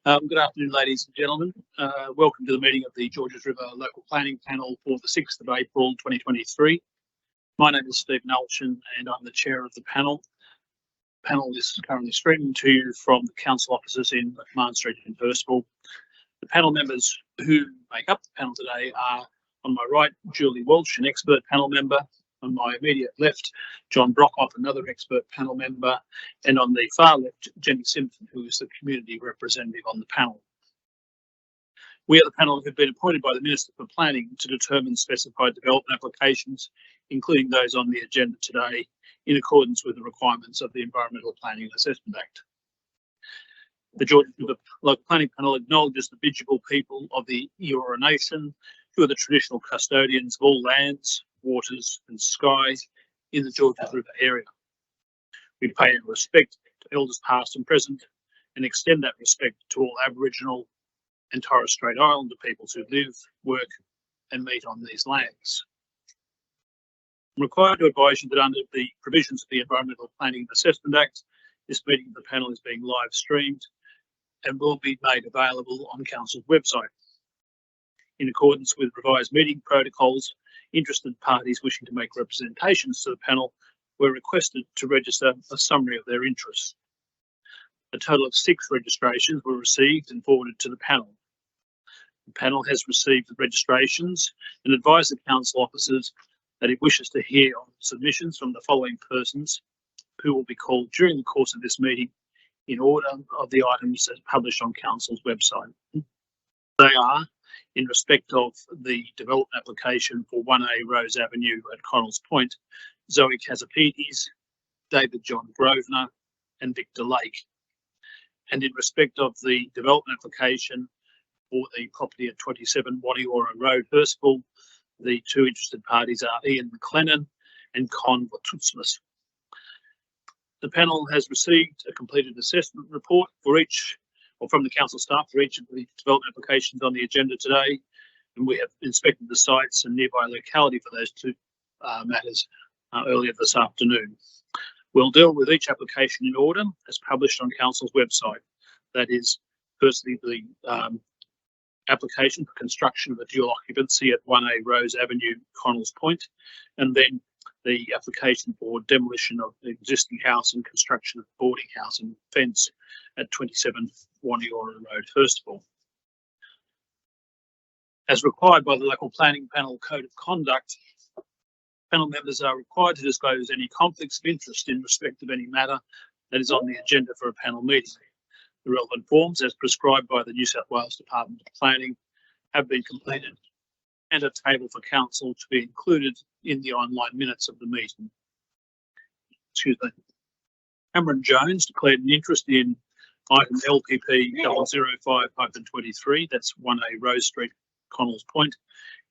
Good afternoon, ladies and gentlemen. Welcome to the meeting of the Georges River Local Planning Panel for the 6th of April 2023. My name is Stephen Alchin and I'm the chair of the panel. The panel is currently streaming to you from the council offices in McMahon Street in Hurstville. The panel members who make up the panel today are, on my right, Julie Walsh, an expert panel member. On my immediate left, John Brockhoff, another expert panel member, and on the far left, Jenny Simpson, who is the community representative on the panel. We are the panel who have been appointed by the Minister for Planning to determine specified development applications, including those on the agenda today, in accordance with the requirements of the Environmental Planning and Assessment Act. The Georges River Local Planning Panel acknowledges the Bidjigal people of the Eora Nation, who are the traditional custodians of all lands, waters and skies in the Georges River area. We pay our respect to elders past and present and extend that respect to all Aboriginal and Torres Strait Islander peoples who live, work and meet on these lands. I'm required to advise you that under the provisions of the Environmental Planning and Assessment Act, this meeting of the panel is being live streamed and will be made available on Council's website. In accordance with revised meeting protocols, interested parties wishing to make representations to the panel were requested to register a summary of their interests. A total of 6 registrations were received and forwarded to the panel. The panel has received the registrations and advised the council officers that it wishes to hear on submissions from the following persons who will be called during the course of this meeting in order of the items as published on council's website. They are, in respect of the development application for 1A Rose Avenue at Connells Point, Zoe Kazapides, David John Grosvenor and Victor Lake. And in respect of the development application for the property at 27 Waniora Road, Hurstville, the 2 interested parties are Ian McLennan and Con Watutsmas. The panel has received a completed assessment report for each, or from the council staff for each of the development applications on the agenda today, and we have inspected the sites and nearby locality for those 2 matters earlier this afternoon. We'll deal with each application in order as published on council's website. That is, firstly, the application for construction of a dual occupancy at 1A Rose Avenue, Connells Point, and then the application for demolition of the existing house and construction of boarding house and fence at 27 Waniora Road, Hurstville. As required by the Local Planning Panel Code of Conduct, panel members are required to disclose any conflicts of interest in respect of any matter that is on the agenda for a panel meeting. The relevant forms, as prescribed by the New South Wales Department of Planning, have been completed and a table for council to be included in the online minutes of the meeting. Excuse me. Cameron Jones declared an interest in item LPP 005-23, that's 1A Rose Street, Connells Point.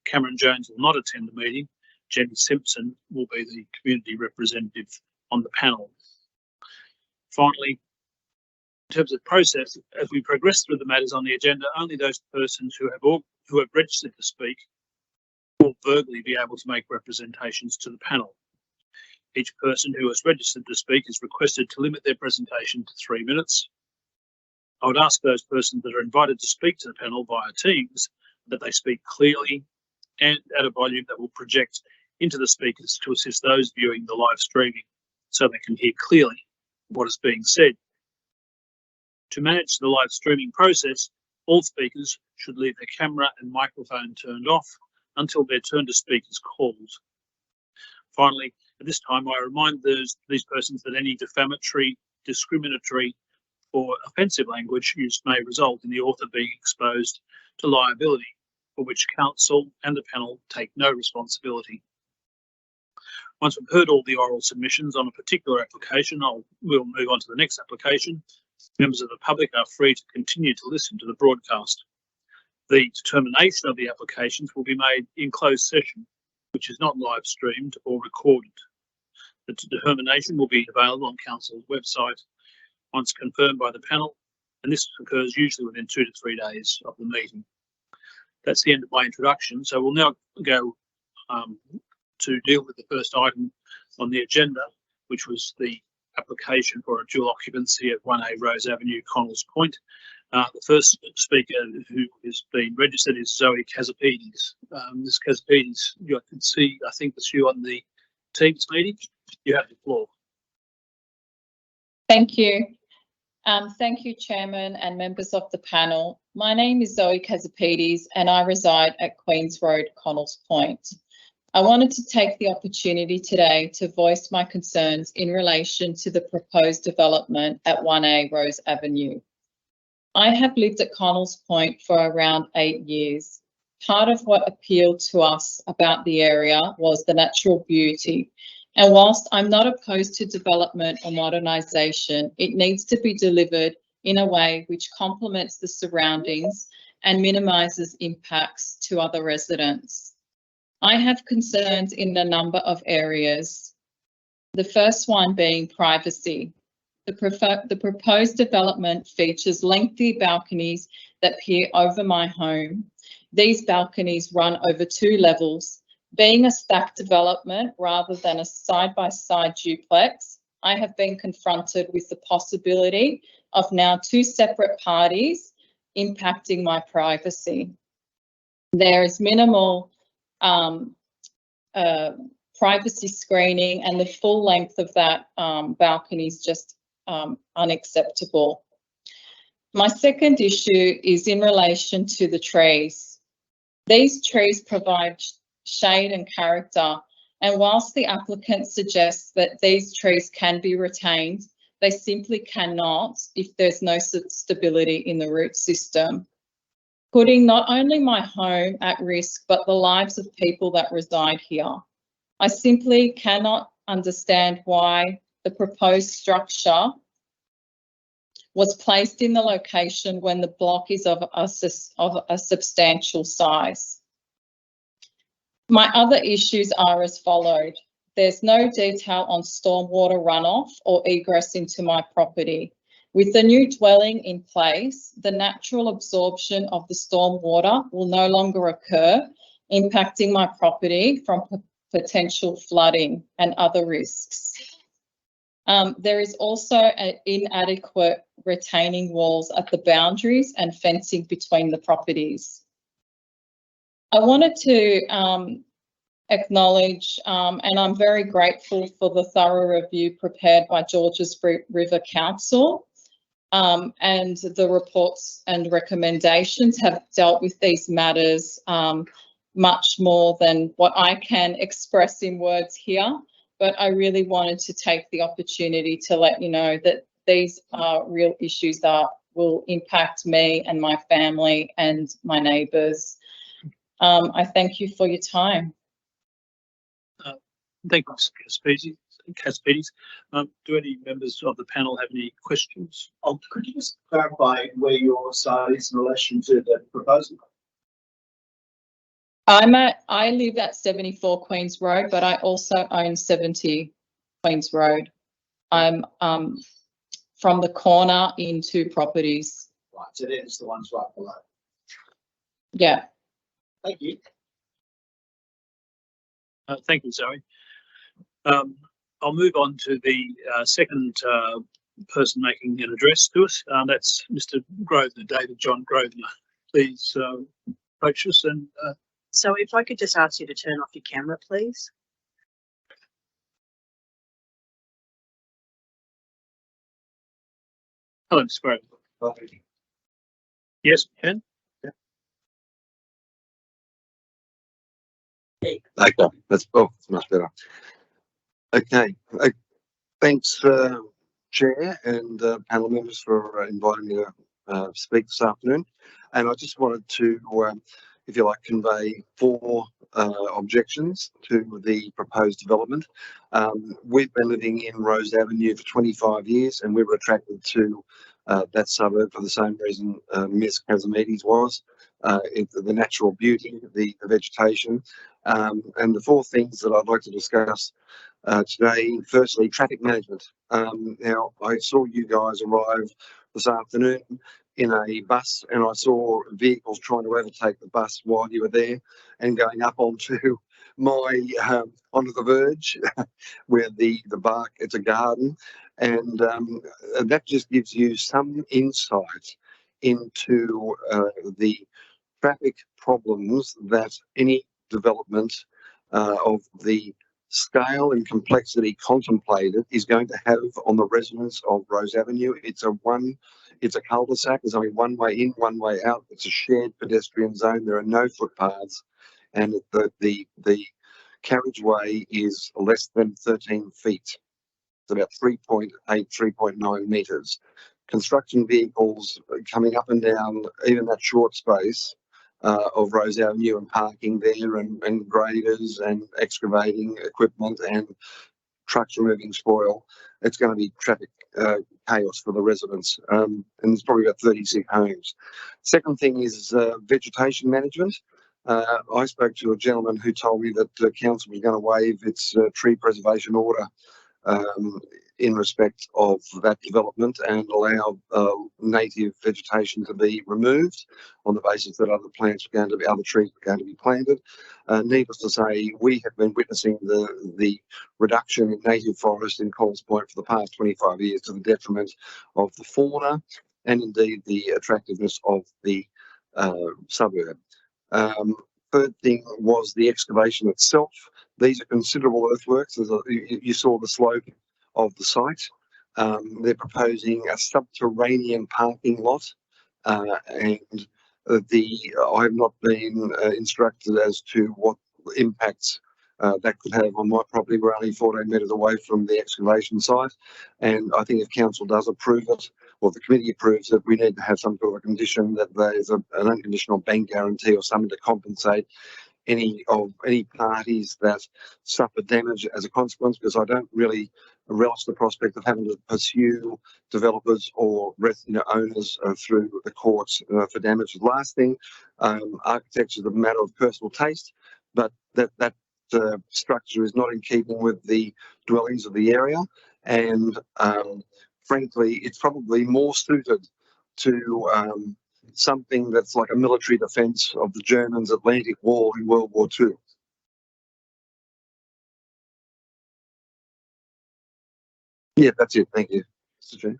Cameron Jones will not attend the meeting. Jenny Simpson will be the community representative on the panel. Finally, in terms of process, as we progress through the matters on the agenda, only those persons who have registered to speak will verbally be able to make representations to the panel. Each person who has registered to speak is requested to limit their presentation to 3 minutes. I would ask those persons that are invited to speak to the panel via Teams that they speak clearly and at a volume that will project into the speakers to assist those viewing the live streaming so they can hear clearly what is being said. To manage the live streaming process, all speakers should leave their camera and microphone turned off until their turn to speak is called. Finally, at this time, I remind these persons that any defamatory, discriminatory or offensive language used may result in the author being exposed to liability, for which council and the panel take no responsibility. Once we've heard all the oral submissions on a particular application, we'll move on to the next application. Members of the public are free to continue to listen to the broadcast. The determination of the applications will be made in closed session, which is not live streamed or recorded. The determination will be available on council's website once confirmed by the panel, and this occurs usually within 2 to 3 days of the meeting. That's the end of my introduction. So we'll now go to deal with the first item on the agenda, which was the application for a dual occupancy at 1A Rose Avenue, Connells Point. The first speaker who has been registered is Zoe Kazapides. Ms. Kazapides, I can see, I think it's you on the Teams meeting. You have the floor. Thank you. Thank you, Chairman and members of the panel. My name is Zoe Kazapides and I reside at Queens Road, Connells Point. I wanted to take the opportunity today to voice my concerns in relation to the proposed development at 1A Rose Avenue. I have lived at Connells Point for around 8 years. Part of what appealed to us about the area was the natural beauty. And whilst I'm not opposed to development or modernisation, it needs to be delivered in a way which complements the surroundings and minimises impacts to other residents. I have concerns in a number of areas. The first one being privacy. The proposed development features lengthy balconies that peer over my home. These balconies run over 2 levels. Being a stacked development rather than a side-by-side duplex, I have been confronted with the possibility of now 2 separate parties impacting my privacy. There is minimal privacy screening, and the full length of that balcony is just unacceptable. My second issue is in relation to the trees. These trees provide shade and character, and whilst the applicant suggests that these trees can be retained, they simply cannot if there's no stability in the root system, putting not only my home at risk but the lives of people that reside here. I simply cannot understand why the proposed structure was placed in the location when the block is of a substantial size. My other issues are as followed. There's no detail on stormwater runoff or egress into my property. With the new dwelling in place, the natural absorption of the stormwater will no longer occur, impacting my property from potential flooding and other risks. There is also inadequate retaining walls at the boundaries and fencing between the properties. I wanted to acknowledge, and I'm very grateful for the thorough review prepared by Georges River Council, and the reports and recommendations have dealt with these matters much more than what I can express in words here. But I really wanted to take the opportunity to let you know that these are real issues that will impact me and my family and my neighbours. I thank you for your time. Thank you, Kazapides. Do any members of the panel have any questions? Could you just clarify where your site is in relation to the proposal? I live at 74 Queens Road, but I also own 70 Queens Road. I'm from the corner in 2 properties. Right, so there's the ones right below. Yeah. Thank you. Thank you, Zoe. I'll move on to the second person making an address to us. That's Mr. Grosvenor, David John Grosvenor. Please approach us and. So if I could just ask you to turn off your camera, please. Hello, Mr. Grosvenor. Yes, we can. Okay, that's much better. Okay, thanks, Chair and panel members for inviting me to speak this afternoon. And I just wanted to, if you like, convey 4 objections to the proposed development. We've been living in Rose Avenue for 25 years, and we were attracted to that suburb for the same reason Ms. Kazapides was. The natural beauty, the vegetation, and the 4 things that I'd like to discuss today. Firstly, traffic management. Now, I saw you guys arrive this afternoon in a bus, and I saw vehicles trying to overtake the bus while you were there, and going up onto my onto the verge where the bark, it's a garden, and that just gives you some insight into the traffic problems that any development of the scale and complexity contemplated is going to have on the residents of Rose Avenue. It's a cul-de-sac. There's only one way in, one way out. It's a shared pedestrian zone. There are no footpaths, and the carriageway is less than 13 feet. It's about 3.8, 3.9 metres. Construction vehicles coming up and down even that short space of Rose Avenue and parking there, and graders and excavating equipment and trucks removing spoil. It's going to be traffic chaos for the residents, and there's probably about 36 homes. Second thing is vegetation management. I spoke to a gentleman who told me that the council was going to waive its tree preservation order in respect of that development and allow native vegetation to be removed on the basis that other trees were going to be planted. Needless to say, we have been witnessing the reduction in native forest in Coles Point for the past 25 years to the detriment of the fauna and indeed the attractiveness of the suburb. Third thing was the excavation itself. These are considerable earthworks. You saw the slope of the site. They're proposing a subterranean parking lot, and I have not been instructed as to what impacts that could have on my property. We're only 14 metres away from the excavation site, and I think if council does approve it, or the committee approves it, we need to have some sort of a condition that there's an unconditional bank guarantee or something to compensate any parties that suffer damage as a consequence, because I don't really relish the prospect of having to pursue developers or owners through the courts for damage. The last thing, architecture is a matter of personal taste, but that structure is not in keeping with the dwellings of the area, and frankly, it's probably more suited to something that's like a military defence of the Germans' Atlantic Wall in World War II. Yeah, that's it. Thank you, Mr. Chair.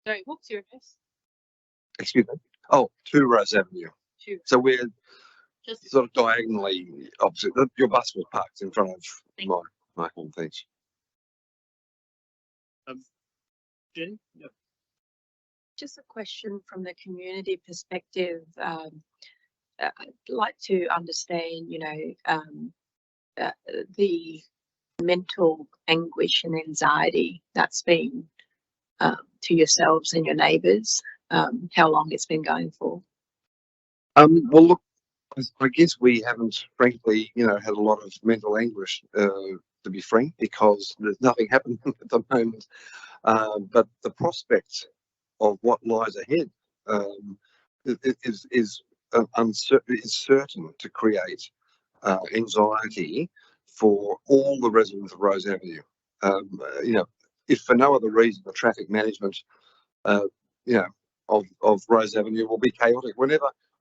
Sorry, what's your address? Excuse me. Oh, 2 Rose Avenue. Two. So we're Just sort of diagonally opposite. Your bus was parked in front of my home. Thanks. Jenny? Yep. Just a question from the community perspective. I'd like to understand, the mental anguish and anxiety that's been to yourselves and your neighbours, how long it's been going for. Well, look, I guess we haven't, frankly, had a lot of mental anguish, to be frank, because there's nothing happening at the moment. But the prospect of what lies ahead is certain to create anxiety for all the residents of Rose Avenue. If for no other reason, the traffic management, of Rose Avenue will be chaotic.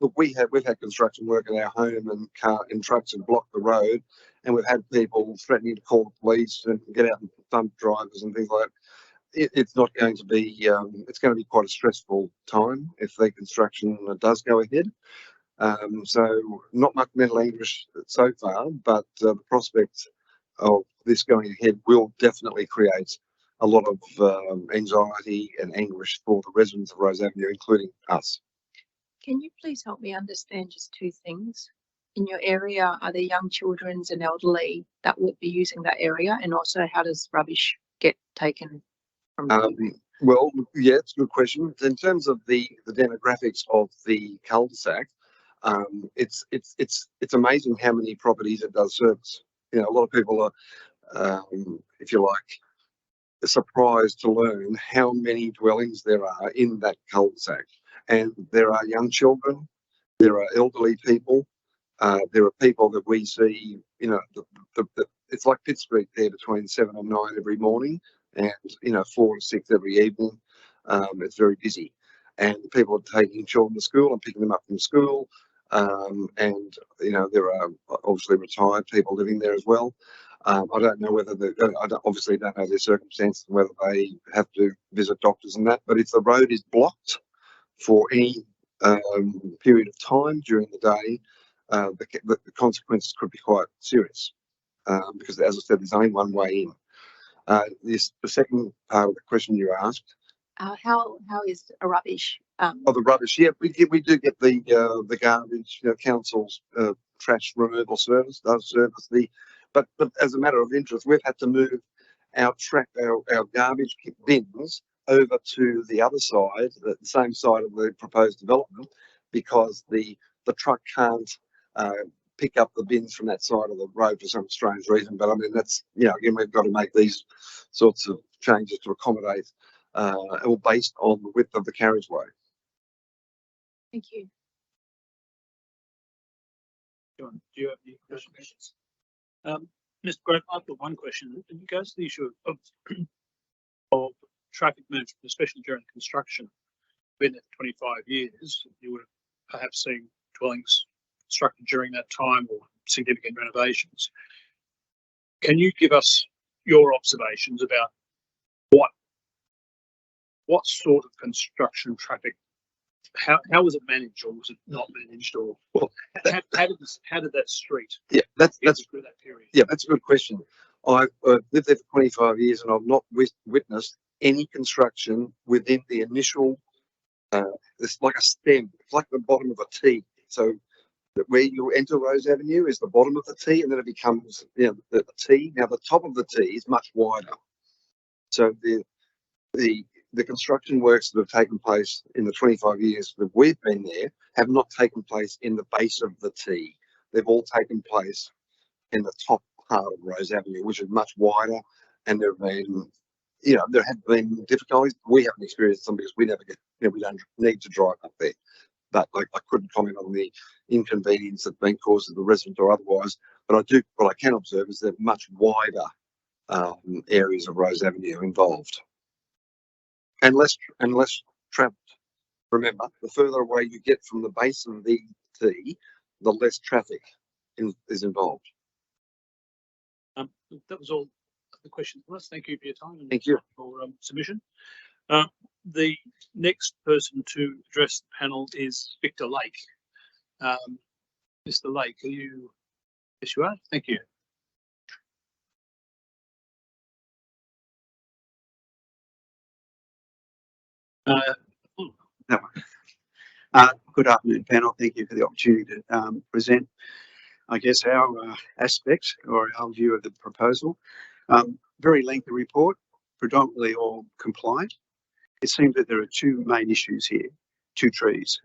Look, we've had construction work at our home, and trucks have blocked the road, and we've had people threatening to call the police and get out and thump drivers and things like that. It's not going to be. It's going to be quite a stressful time if the construction does go ahead. So not much mental anguish so far, but the prospect of this going ahead will definitely create a lot of anxiety and anguish for the residents of Rose Avenue, including us. Can you please help me understand just two things? In your area, are there young children and elderly that would be using that area? And also, how does rubbish get taken from Well, yeah, it's a good question. In terms of the demographics of the cul-de-sac, it's amazing how many properties it does service. A lot of people are, if you like, surprised to learn how many dwellings there are in that cul-de-sac. And there are young children, there are elderly people, there are people that we see, it's like Pitt Street there between 7 and 9 every morning, and 4 to 6 every evening. It's very busy, and people are taking children to school and picking them up from school. And there are obviously retired people living there as well. I don't know whether obviously don't know their circumstances, whether they have to visit doctors and that. But if the road is blocked for any period of time during the day, the consequences could be quite serious because, as I said, there's only one way in. The second part of the question you asked. How is a rubbish? Oh, the rubbish. Yeah, we do get the garbage. Council's trash removal service does service but as a matter of interest, we've had to move our garbage bins over to the other side, the same side of the proposed development, because the truck can't pick up the bins from that side of the road for some strange reason. But I mean, that's, again, we've got to make these sorts of changes to accommodate all based on the width of the carriageway. Thank you. John, do you have any questions? Mr. Grant, I've got one question. In regards to the issue of traffic management, especially during construction, been there for 25 years, you would have perhaps seen dwellings constructed during that time or significant renovations. Can you give us your observations about what sort of construction traffic, how was it managed, or was it not managed, or how did that street that's through that period? Yeah, that's a good question. I've lived there for 25 years and I've not witnessed any construction within the initial. It's like a stem. It's like the bottom of a T. So where you enter Rose Avenue is the bottom of the T, and then it becomes the T. Now the top of the T is much wider. So the construction works that have taken place in the 25 years that we've been there have not taken place in the base of the T. They've all taken place in the top part of Rose Avenue, which is much wider, and there have been, there have been difficulties. We haven't experienced them because we never we don't need to drive up there. But I couldn't comment on the inconvenience that's been caused to the resident or otherwise. But what I can observe is there are much wider areas of Rose Avenue involved, and less travelled. Remember, the further away you get from the base of the T, the less traffic is involved. That was all the questions. Let's thank you for your time and Thank you for submission. The next person to address the panel is Victor Lake. Mr. Lake, are you? Yes, you are. Thank you. Good afternoon, panel. Thank you for the opportunity to present, I guess, our aspect or our view of the proposal. Very lengthy report, predominantly all compliant. It seems that there are two main issues here, two trees.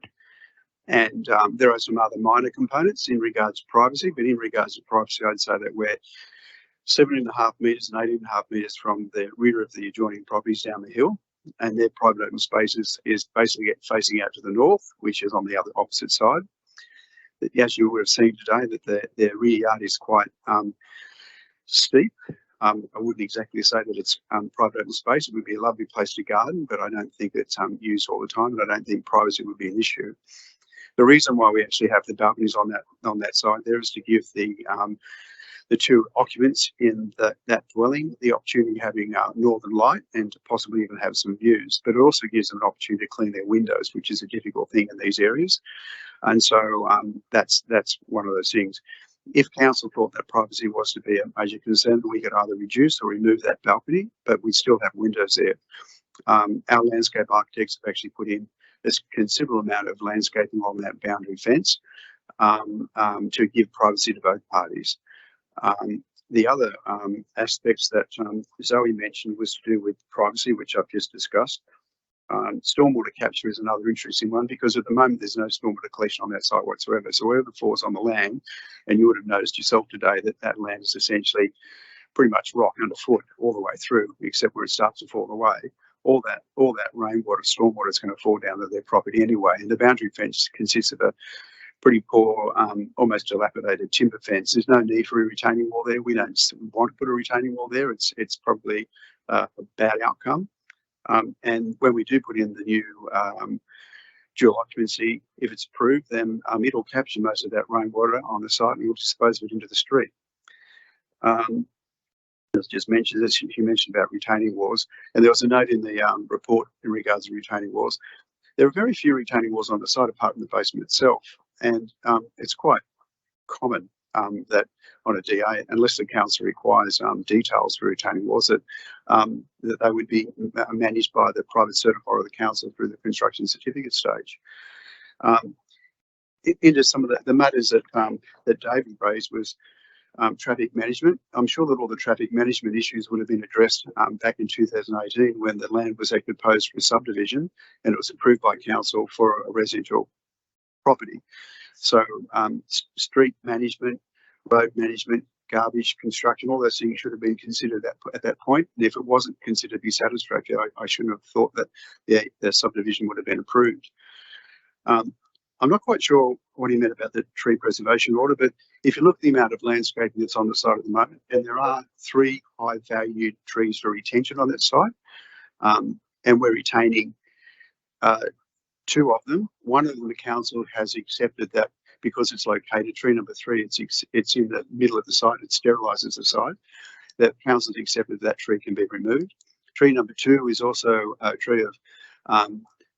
And there are some other minor components in regards to privacy, but in regards to privacy, I'd say that we're 7.5 metres and 8.5 metres from the rear of the adjoining properties down the hill. And their private open spaces is basically facing out to the north, which is on the other opposite side. As you would have seen today, that their rear yard is quite steep. I wouldn't exactly say that it's private open space. It would be a lovely place to garden, but I don't think it's used all the time, and I don't think privacy would be an issue. The reason why we actually have the balconies on that side there is to give the two occupants in that dwelling the opportunity of having northern light and to possibly even have some views. But it also gives them an opportunity to clean their windows, which is a difficult thing in these areas. And so that's one of those things. If council thought that privacy was to be a major concern, we could either reduce or remove that balcony, but we still have windows there. Our landscape architects have actually put in a considerable amount of landscaping on that boundary fence to give privacy to both parties. The other aspects that Zoe mentioned was to do with privacy, which I've just discussed. Stormwater capture is another interesting one because at the moment there's no stormwater collection on that site whatsoever. So wherever falls on the land, and you would have noticed yourself today that land is essentially pretty much rock underfoot all the way through, except where it starts to fall away. All that rainwater, stormwater is going to fall down to their property anyway. And the boundary fence consists of a pretty poor, almost dilapidated timber fence. There's no need for a retaining wall there. We don't want to put a retaining wall there. It's probably a bad outcome. And when we do put in the new dual occupancy, if it's approved, then it'll capture most of that rainwater on the site and we'll dispose of it into the street. as just mentioned, as you mentioned about retaining walls, and there was a note in the report in regards to retaining walls. There are very few retaining walls on the site apart from the basement itself, and it's quite common that on a DA, unless the council requires details for retaining walls, that they would be managed by the private certifier or the council through the construction certificate stage. Into some of the matters that that David raised was traffic management. I'm sure that all the traffic management issues would have been addressed back in 2018 when the land was actually proposed for subdivision and it was approved by council for a residential property. So street management, road management, garbage, construction, all those things should have been considered at that point. And if it wasn't considered to be satisfactory, I shouldn't have thought that the subdivision would have been approved. I'm not quite sure what he meant about the tree preservation order, but if you look at the amount of landscaping that's on the site at the moment, and there are 3 high-valued trees for retention on that site, and we're retaining 2 of them. One of them, the council has accepted that because it's located, tree number 3, it's in the middle of the site, it sterilises the site. The council's accepted that tree can be removed. Tree number 2 is also a tree of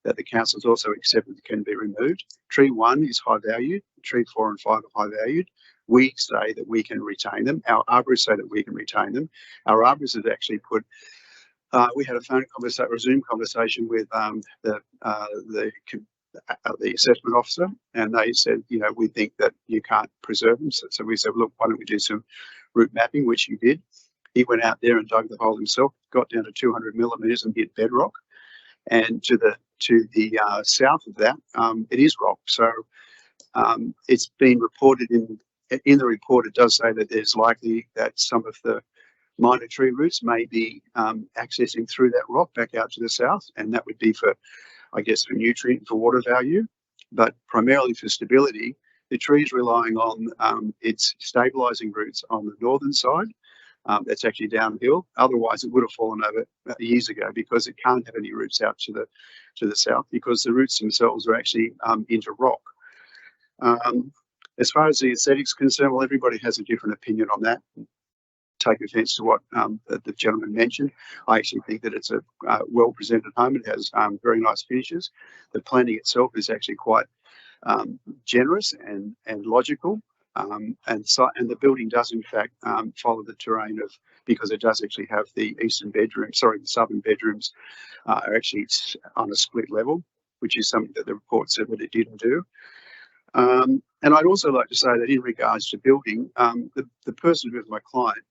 that the council's also accepted can be removed. Tree 1 is high valued. Tree 4 and 5 are high valued. We say that we can retain them. Our arborists say that we can retain them. Our arborists have actually put. We had a phone conversation, or a Zoom conversation with the assessment officer, and they said, you know, we think that you can't preserve them. So we said, look, why don't we do some root mapping, which he did. He went out there and dug the hole himself, got down to 200 millimetres and hit bedrock. And to the south of that, it is rock. So it's been reported in the report. It does say that there's likely that some of the minor tree roots may be accessing through that rock back out to the south, and that would be for, I guess, for nutrient, for water value, but primarily for stability. The tree is relying on its stabilising roots on the northern side. That's actually downhill. Otherwise, it would have fallen over years ago because it can't have any roots out to the south because the roots themselves are actually into rock. As far as the aesthetics concerned, well, everybody has a different opinion on that. Take offence to what the gentleman mentioned. I actually think that it's a well-presented home. It has very nice finishes. The planning itself is actually quite generous and logical. And the building does in fact follow the terrain of, because it does actually have the the southern bedrooms are actually on a split level, which is something that the report said that it didn't do. And I'd also like to say that in regards to building, the person who is my client,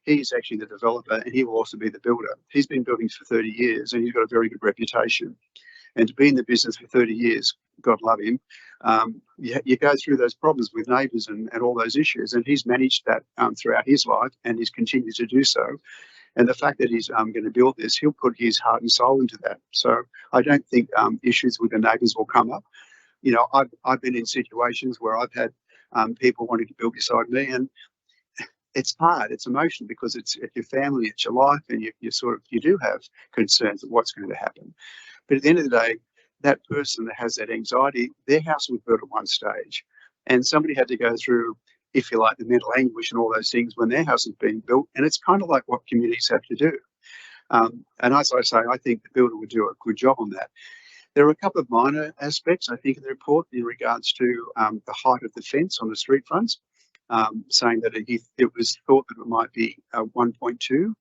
he's actually the developer and he will also be the builder. He's been building for 30 years and he's got a very good reputation. And to be in the business for 30 years, God love him, you go through those problems with neighbours and all those issues. And he's managed that throughout his life and he's continued to do so. And the fact that he's going to build this, he'll put his heart and soul into that. So I don't think issues with the neighbours will come up. You know, I've been in situations where I've had people wanting to build beside me, and it's hard, it's emotional because it's your family, it's your life, and you do have concerns of what's going to happen. But at the end of the day, that person that has that anxiety, their house was built at one stage, and somebody had to go through, if you like, the mental anguish and all those things when their house is being built, and it's kind of like what communities have to do. And as I say, I think the builder would do a good job on that. There are a couple of minor aspects, I think, in the report in regards to the height of the fence on the street fronts, saying that it was thought that it might be 1.2.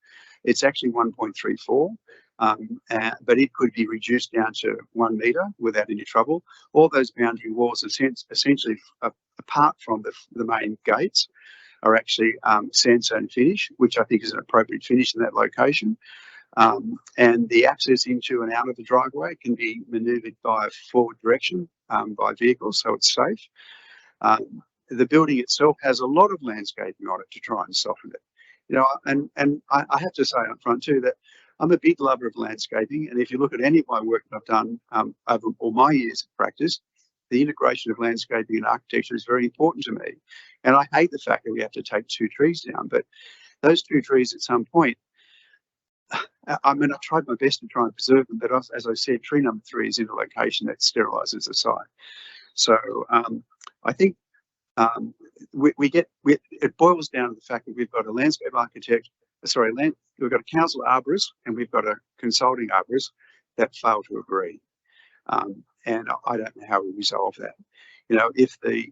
It's actually 1.34, but it could be reduced down to 1 metre without any trouble. All those boundary walls, essentially, apart from the main gates, are actually sandstone finish, which I think is an appropriate finish in that location. And the access into and out of the driveway can be manoeuvred by a forward direction by vehicles, so it's safe. The building itself has a lot of landscaping on it to try and soften it. You know, and I have to say up front too that I'm a big lover of landscaping, and if you look at any of my work that I've done over all my years of practice, the integration of landscaping and architecture is very important to me. And I hate the fact that we have to take 2 trees down, but those 2 trees at some point, I mean, I tried my best to try and preserve them, but as I said, tree number 3 is in a location that sterilises the site. So I think it boils down to the fact that we've got a landscape architect, we've got a council arborist and we've got a consulting arborist that fail to agree. And I don't know how we resolve that. You know, if the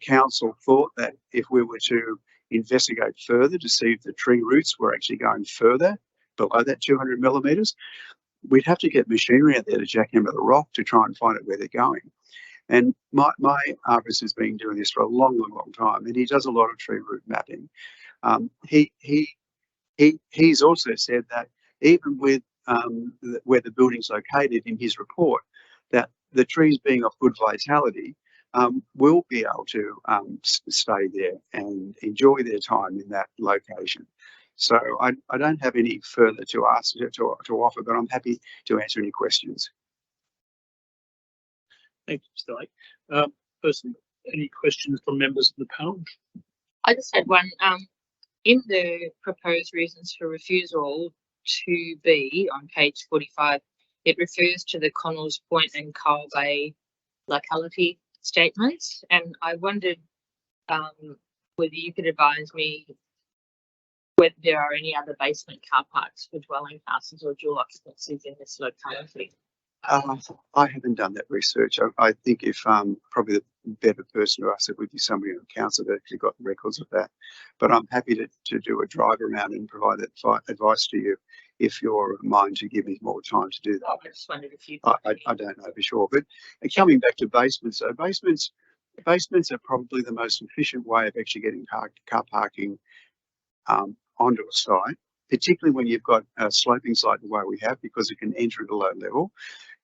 council thought that if we were to investigate further to see if the tree roots were actually going further below that 200 millimetres, we'd have to get machinery out there to jackhammer the rock to try and find out where they're going. And my arborist has been doing this for a long time, and he does a lot of tree root mapping. He's also said that even with where the building's located in his report, that the trees being of good vitality will be able to stay there and enjoy their time in that location. So I don't have any further to ask to offer, but I'm happy to answer any questions. Thank you, Mr. Lake. Personally, any questions from members of the panel? I just had one. In the proposed reasons for refusal 2B on page 45, it refers to the Connells Point and Carl Bay locality statements, and I wondered whether you could advise me whether there are any other basement car parks for dwelling houses or dual occupancies in this locality. I haven't done that research. I think if probably the better person to ask it would be somebody on council that actually got records of that. But I'm happy to do a drive around and provide that advice to you if you're mind to give me more time to do that. I just wondered if you. I don't know for sure. But coming back to basements, so basements are probably the most efficient way of actually getting car parking onto a site, particularly when you've got a sloping site the way we have, because it can enter at a low level.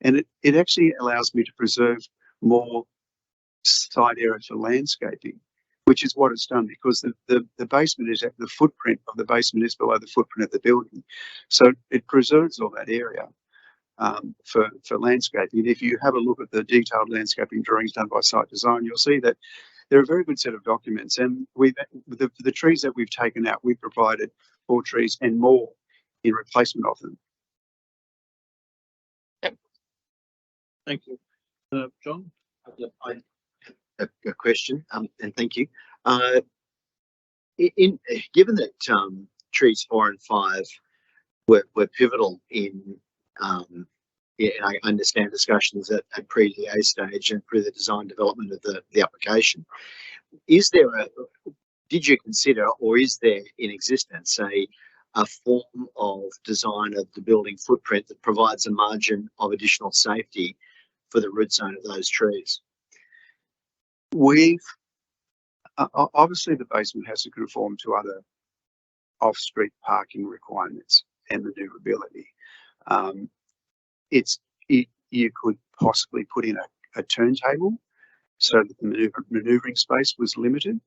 And it actually allows me to preserve more site area for landscaping, which is what it's done, because the basement is at the footprint of the basement is below the footprint of the building. So it preserves all that area for landscaping. If you have a look at the detailed landscaping drawings done by Site Design, you'll see that they're a very good set of documents. And the trees that we've taken out, we've provided more trees and more in replacement of them. Thank you. John? I have a question, and thank you. Given that trees 4 and 5 were pivotal in, I understand discussions at pre-DA stage and through the design development of the application, did you consider, or is there in existence a form of design of the building footprint that provides a margin of additional safety for the root zone of those trees? We've obviously the basement has to conform to other off-street parking requirements and manoeuvrability. You could possibly put in a turntable so that the manoeuvring space was limited.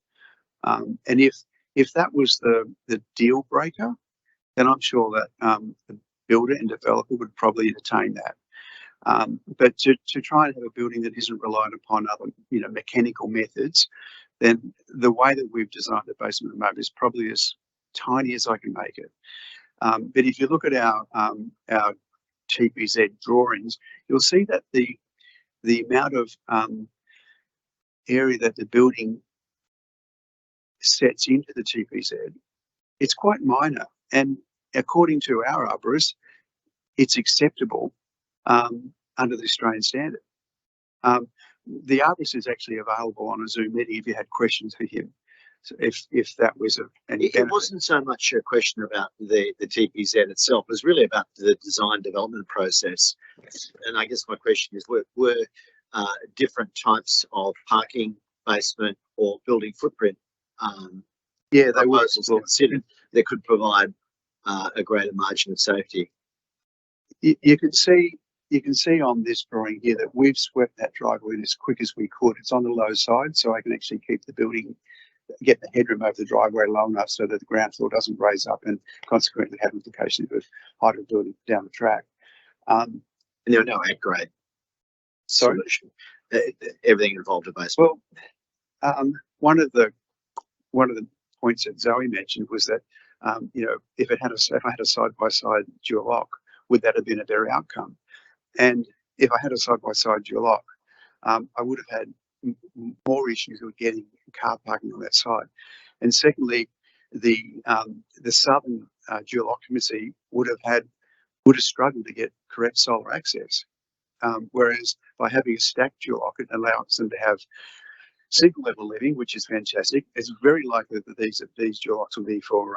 And if that was the deal breaker, then I'm sure that the builder and developer would probably entertain that. But to try and have a building that isn't reliant upon other, mechanical methods, then the way that we've designed the basement at the moment is probably as tiny as I can make it. But if you look at our TPZ drawings, you'll see that the amount of area that the building sets into the TPZ, it's quite minor. And according to our arborist, it's acceptable under the Australian standard. The arborist is actually available on a Zoom meeting if you had questions for him. So if that was any benefit. It wasn't so much a question about the TPZ itself. It was really about the design development process. And I guess my question is, were different types of parking, basement, or building footprint proposals considered that could provide a greater margin of safety? You can see on this drawing here that we've swept that driveway as quick as we could. It's on the low side, so I can actually keep the building, get the headroom over the driveway low enough so that the ground floor doesn't raise up and consequently have implications with height of building down the track. And there were no at-grade solution. Everything involved a basement. Well, one of the points that Zoe mentioned was that if I had a side-by-side dual lock, would that have been a better outcome? And if I had a side-by-side dual lock, I would have had more issues with getting car parking on that side. And secondly, the southern dual occupancy would have struggled to get correct solar access. Whereas by having a stacked dual occupancy allows them to have single level living, which is fantastic. It's very likely that these dual occupancies will be for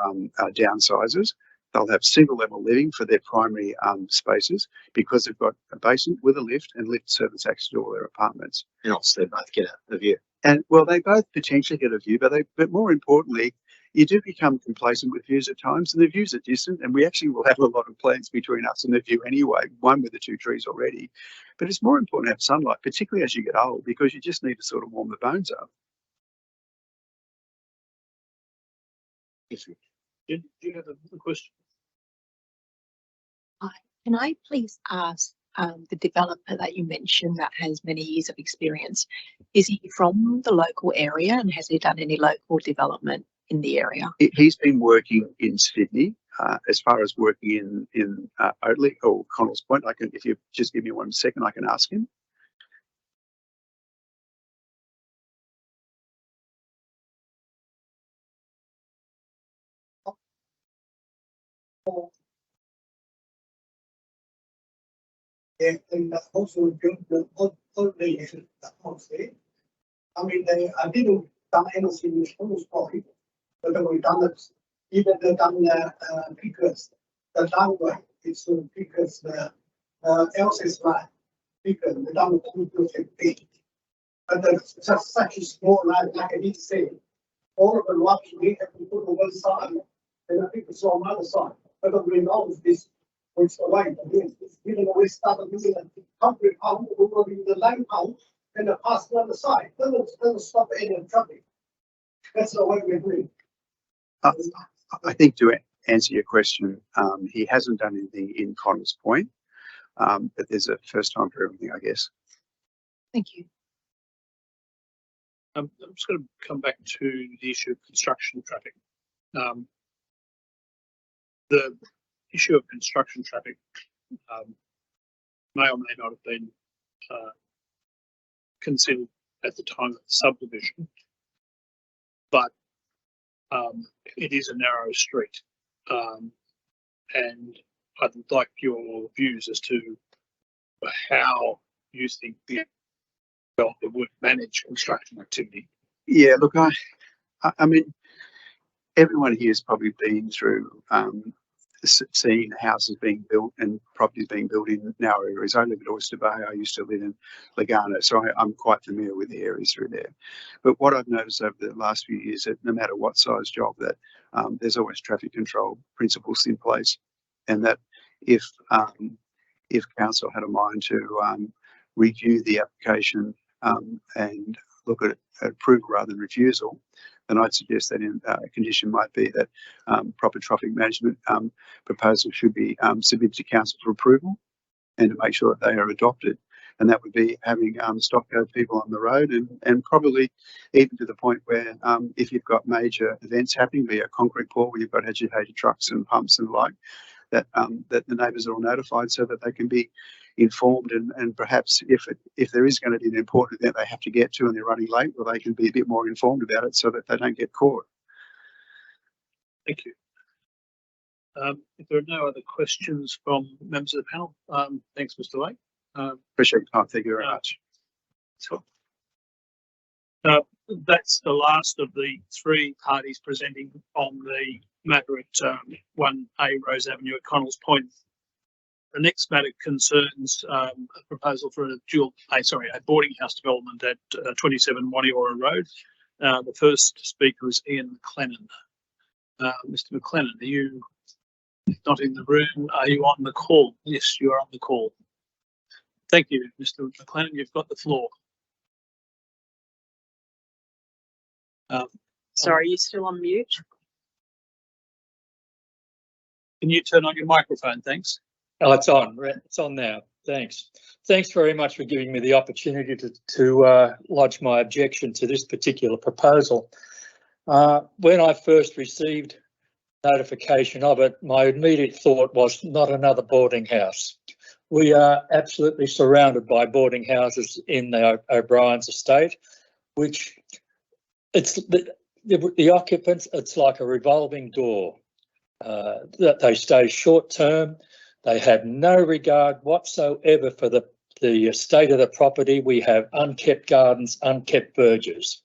downsizers. They'll have single level living for their primary spaces because they've got a basement with a lift and lift service access to all their apartments. And also they both get a view. And well, they both potentially get a view, but more importantly, you do become complacent with views at times, and the views are distant, and we actually will have a lot of plants between us and the view anyway, one with the two trees already. But it's more important to have sunlight, particularly as you get old, because you just need to sort of warm the bones up. Do you have a question? Can I please ask the developer that you mentioned that has many years of experience, is he from the local area and has he done any local development in the area? He's been working in Sydney. As far as working in Oatley or Connells Point, if you just give me 1 second, I can ask him. And also the Oatley house. I mean, I didn't done anything in Connells Point, but we done it. Even they done because the number is because the Elsie's line because the number is big. But there's just such a small line, like I did say, all of the rocks we have to put on one side, and I think it's on the other side. But we know this, which the line is, even though we started using a concrete pump, we will be the line pump and the pass on the other side. Doesn't stop any traffic. That's the way we do it. I think to answer your question, he hasn't done anything in Connells Point, but there's a first time for everything, I guess. Thank you. I'm just going to come back to the issue of construction traffic. The issue of construction traffic may or may not have been considered at the time of the subdivision, but it is a narrow street, and I'd like your views as to how you think the developer would manage construction activity. Yeah, look, I mean, everyone here has probably been through seeing houses being built and properties being built in narrow areas. I live at Oyster Bay. I used to live in Lagana, so I'm quite familiar with the areas through there. But what I've noticed over the last few years, that no matter what size job, that there's always traffic control principles in place, and that if council had a mind to review the application and look at approval rather than refusal, then I'd suggest that a condition might be that proper traffic management proposals should be submitted to council for approval and to make sure that they are adopted. And that would be having stop go people on the road and probably even to the point where if you've got major events happening, be it a concrete pour where you've got agitated trucks and pumps and the like, that the neighbours are all notified so that they can be informed and perhaps if there is going to be an important event they have to get to and they're running late, well, they can be a bit more informed about it so that they don't get caught. Thank you. If there are no other questions from members of the panel, thanks, Mr. Lake. Appreciate your time. Thank you very much. So, that's the last of the three parties presenting on the matter at 1A Rose Avenue at Connells Point. The next matter concerns a proposal for a boarding house development at 27 Waniora Road. The first speaker is Ian McLennan. Mr. McLennan, are you not in the room? Are you on the call? Yes, you are on the call. Thank you, Mr. McLennan. You've got the floor. Sorry, you're still on mute? Can you turn on your microphone? Thanks. Oh, it's on. It's on now. Thanks. Thanks very much for giving me the opportunity to lodge my objection to this particular proposal. When I first received notification of it, my immediate thought was not another boarding house. We are absolutely surrounded by boarding houses in the O'Brien's estate, which the occupants, it's like a revolving door. That they stay short term. They have no regard whatsoever for the state of the property. We have unkept gardens, unkept verges.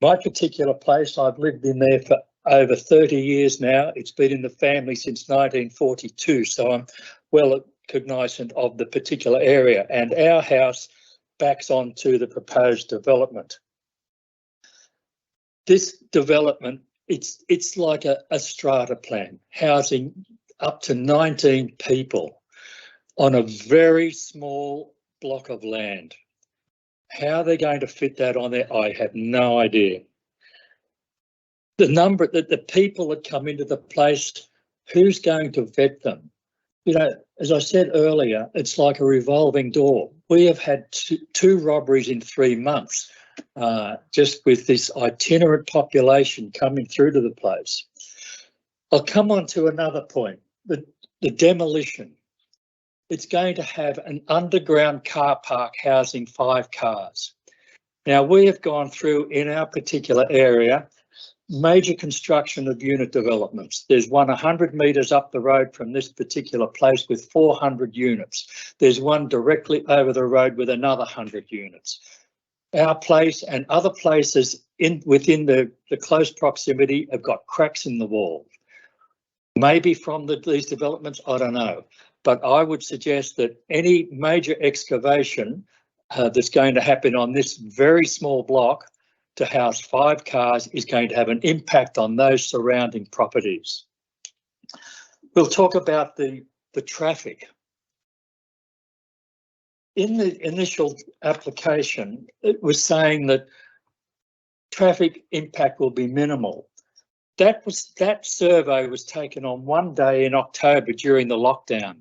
My particular place, I've lived in there for over 30 years now. It's been in the family since 1942, so I'm well cognizant of the particular area, and our house backs onto the proposed development. This development, it's like a strata plan, housing up to 19 people on a very small block of land. How they're going to fit that on there, I have no idea. The number that the people that come into the place, who's going to vet them? You know, as I said earlier, it's like a revolving door. We have had two robberies in 3 months, just with this itinerant population coming through to the place. I'll come on to another point, the demolition. It's going to have an underground car park housing 5 cars. Now, we have gone through in our particular area major construction of unit developments. There's one 100 metres up the road from this particular place with 400 units. There's one directly over the road with another 100 units. Our place and other places within the close proximity have got cracks in the wall. Maybe from these developments, I don't know. But I would suggest that any major excavation that's going to happen on this very small block to house 5 cars is going to have an impact on those surrounding properties. We'll talk about the traffic. In the initial application, it was saying that traffic impact will be minimal. That survey was taken on one day in October during the lockdown.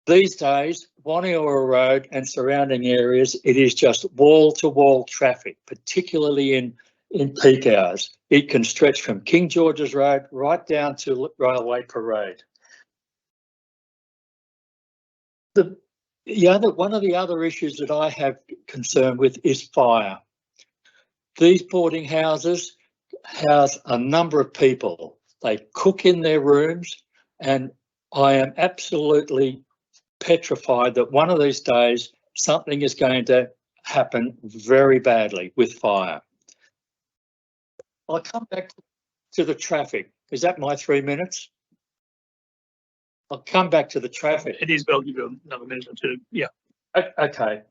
These days, Waniora Road and surrounding areas, it is just wall-to-wall traffic, particularly in peak hours. It can stretch from King George's Road right down to Railway Parade. One of the other issues that I have concern with is fire. These boarding houses house a number of people. They cook in their rooms, and I am absolutely petrified that one of these days something is going to happen very badly with fire. I'll come back to the traffic. Is that my 3 minutes? I'll come back to the traffic. It is, but I'll give you another minute or two. Yeah. Okay.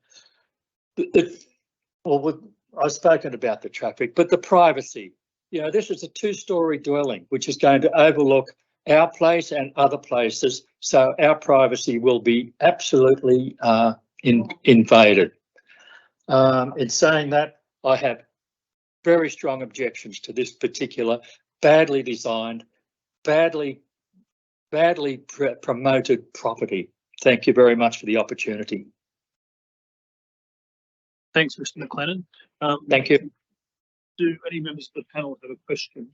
Well, I've spoken about the traffic, but the privacy. You know, this is a 2-storey dwelling, which is going to overlook our place and other places, so our privacy will be absolutely invaded. In saying that, I have very strong objections to this particular badly designed, badly promoted property. Thank you very much for the opportunity. Thanks, Mr. McLennan. Thank you. Do any members of the panel have a question?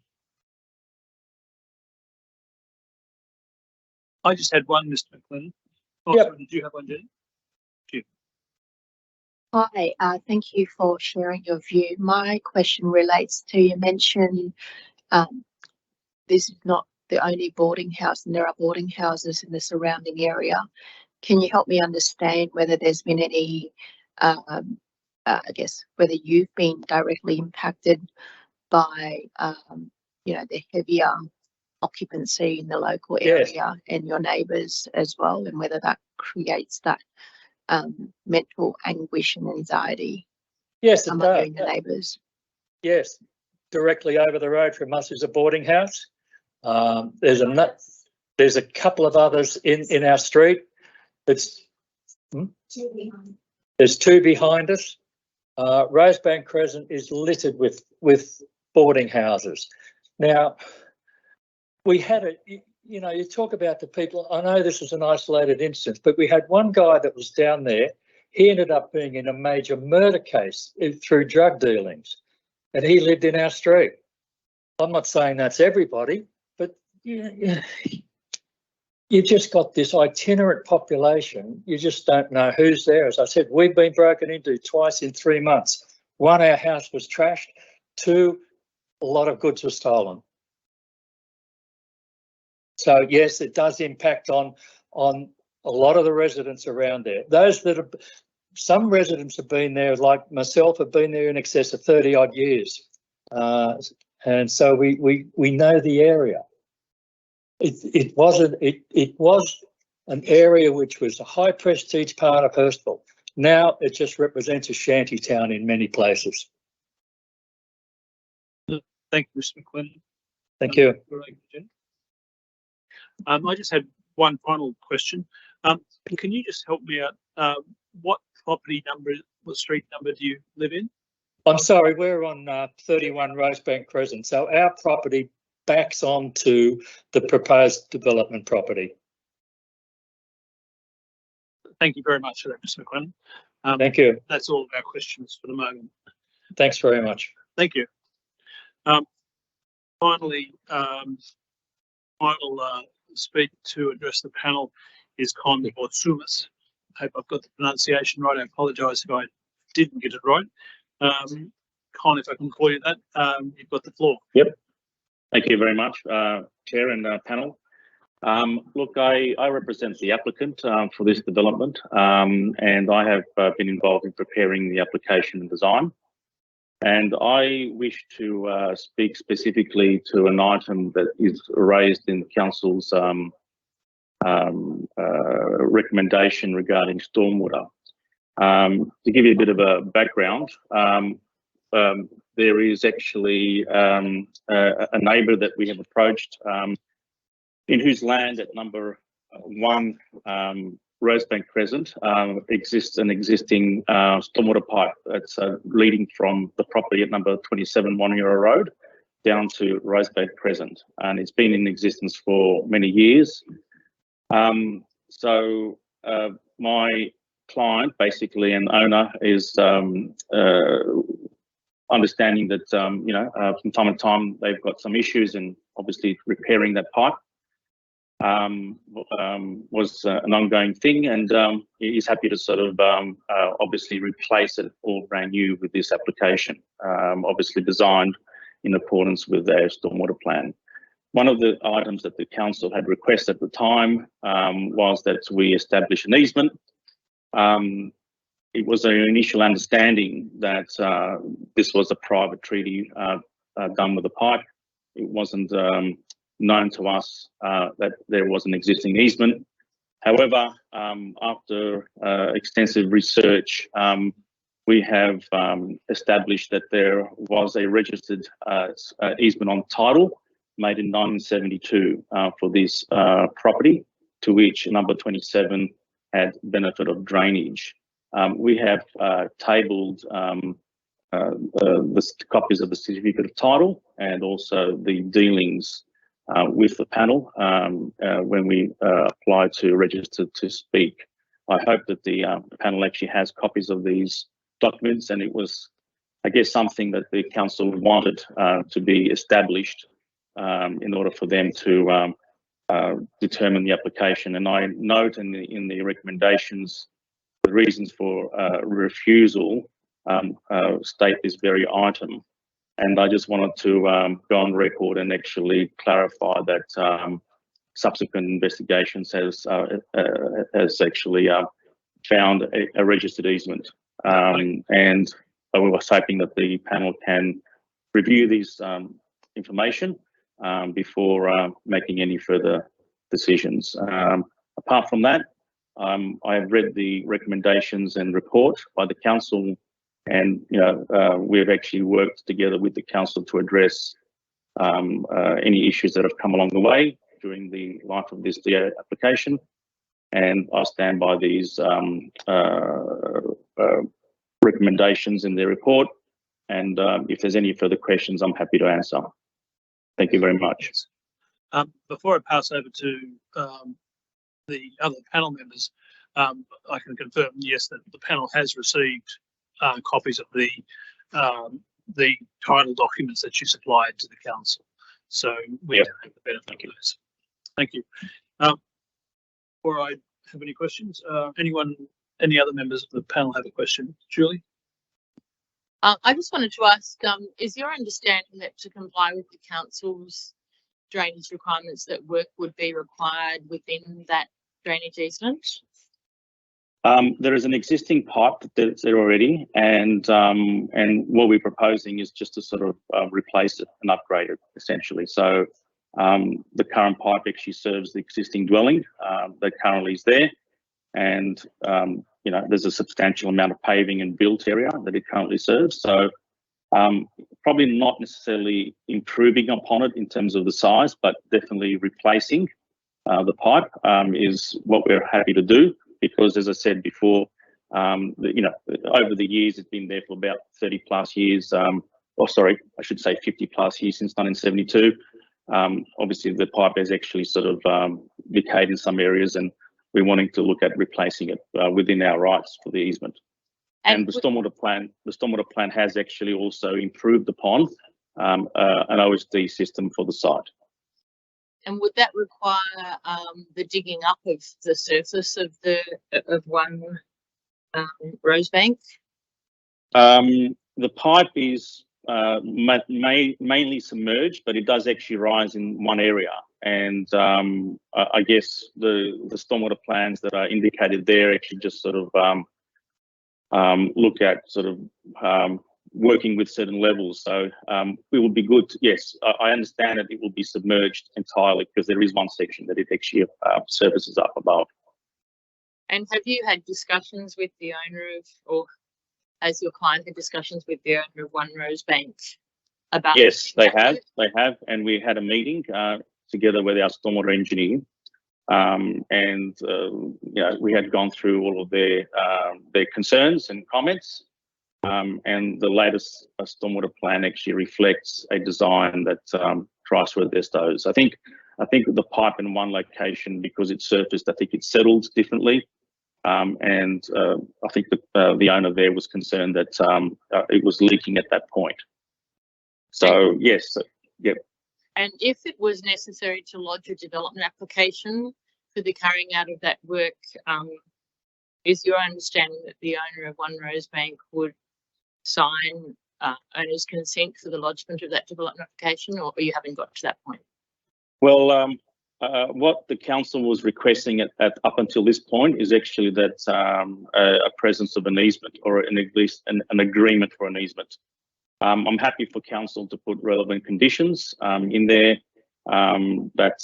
I just had one, Mr. McLennan. Oh, Yep. sorry, did you have one, Jenny? Hi, thank you for sharing your view. My question relates to, you mentioned this is not the only boarding house, and there are boarding houses in the surrounding area. Can you help me understand whether there's been any, I guess, whether you've been directly impacted by, you know, the heavier occupancy in the local area and your neighbours as well, and whether that creates that mental anguish and anxiety among you and your neighbours? Yes, directly over the road from us is a boarding house. There's a couple of others in our street. There's 2 behind us. Rosebank Crescent is littered with boarding houses. Now, we had you know, you talk about the people, I know this is an isolated instance, but we had one guy that was down there. He ended up being in a major murder case through drug dealings, and he lived in our street. I'm not saying that's everybody, but you just got this itinerant population. You just don't know who's there. As I said, we've been broken into twice in 3 months. 1, our house was trashed. 2, a lot of goods were stolen. So yes, it does impact on a lot of the residents around there. Those that have, some residents have been there, like myself, have been there in excess of 30 odd years. And so we know the area. It was an area which was a high prestige part of Hurstville. Now it just represents a shanty town in many places. Thank you, Mr. McLennan. Thank you. I just had one final question. Can you just help me out? What property number, what street number do you live in? I'm sorry, we're on 31 Rosebank Crescent. So our property backs onto the proposed development property. Thank you very much for that, Mr. McLennan. Thank you. That's all of our questions for the moment. Thanks very much. Thank you. Finally, final speaker to address the panel is Con Bortsumas. I hope I've got the pronunciation right. I apologise if I didn't get it right. Con, if I can call you that, you've got the floor. Yep. Thank you very much, Chair and panel. Look, I represent the applicant for this development, and I have been involved in preparing the application and design. And I wish to speak specifically to an item that is raised in the council's recommendation regarding stormwater. To give you a bit of a background, there is actually a neighbour that we have approached in whose land at number 1 Rosebank Crescent exists an existing stormwater pipe that's leading from the property at number 27 Wanneroo Road down to Rosebank Crescent, and it's been in existence for many years. So my client, basically an owner, is understanding that from time to time they've got some issues, and obviously repairing that pipe was an ongoing thing, and he's happy to sort of obviously replace it all brand new with this application, obviously designed in accordance with their stormwater plan. One of the items that the council had requested at the time was that we establish an easement. It was an initial understanding that this was a private treaty done with the pipe. It wasn't known to us that there was an existing easement. However, after extensive research, we have established that there was a registered easement on title made in 1972 for this property, to which number 27 had benefit of drainage. We have tabled the copies of the certificate of title and also the dealings with the panel when we apply to register to speak. I hope that the panel actually has copies of these documents, and it was, I guess, something that the council wanted to be established in order for them to determine the application. And I note in the recommendations, the reasons for refusal state this very item. And I just wanted to go on record and actually clarify that subsequent investigations has actually found a registered easement. And we were hoping that the panel can review this information before making any further decisions. Apart from that, I have read the recommendations and report by the council, and we've actually worked together with the council to address any issues that have come along the way during the life of this application. And I stand by these recommendations in their report. And if there's any further questions, I'm happy to answer. Thank you very much. Before I pass over to the other panel members, I can confirm, yes, that the panel has received copies of the title documents that you supplied to the council. So we have the benefit of those. Thank you. Before I have any questions, any other members of the panel have a question? Julie? I just wanted to ask, is your understanding that to comply with the council's drainage requirements that work would be required within that drainage easement? There is an existing pipe that's there already, and what we're proposing is just to sort of replace it and upgrade it essentially. So the current pipe actually serves the existing dwelling that currently is there, and you know, there's a substantial amount of paving and built area that it currently serves. So probably not necessarily improving upon it in terms of the size, but definitely replacing the pipe is what we're happy to do. Because, as I said before, you know, over the years, it's been there for about 30 plus years, or sorry, I should say 50 plus years since 1972. Obviously, the pipe has actually sort of decayed in some areas, and we're wanting to look at replacing it within our rights for the easement. And the stormwater plan has actually also improved upon an OSD system for the site. And would that require the digging up of the surface of one Rosebank? The pipe is mainly submerged, but it does actually rise in one area. And I guess the stormwater plans that are indicated there actually just sort of look at sort of working with certain levels. So it would be good to, yes, I understand that it will be submerged entirely because there is one section that it actually surfaces up above. And have you had discussions with the owner of, or has your client had discussions with the owner of One Rosebank about? Yes, they have, and we had a meeting together with our stormwater engineer, and you know, we had gone through all of their concerns and comments. And the latest stormwater plan actually reflects a design that tries to address those. I think the pipe in one location, because it surfaced, I think it settled differently. And I think the owner there was concerned that it was leaking at that point. So yes, yep. And if it was necessary to lodge a development application for the carrying out of that work, is your understanding that the owner of One Rosebank would sign owner's consent for the lodgement of that development application, or you haven't got to that point? Well, what the council was requesting at up until this point is actually that a presence of an easement, or at least an agreement for an easement. I'm happy for council to put relevant conditions in there that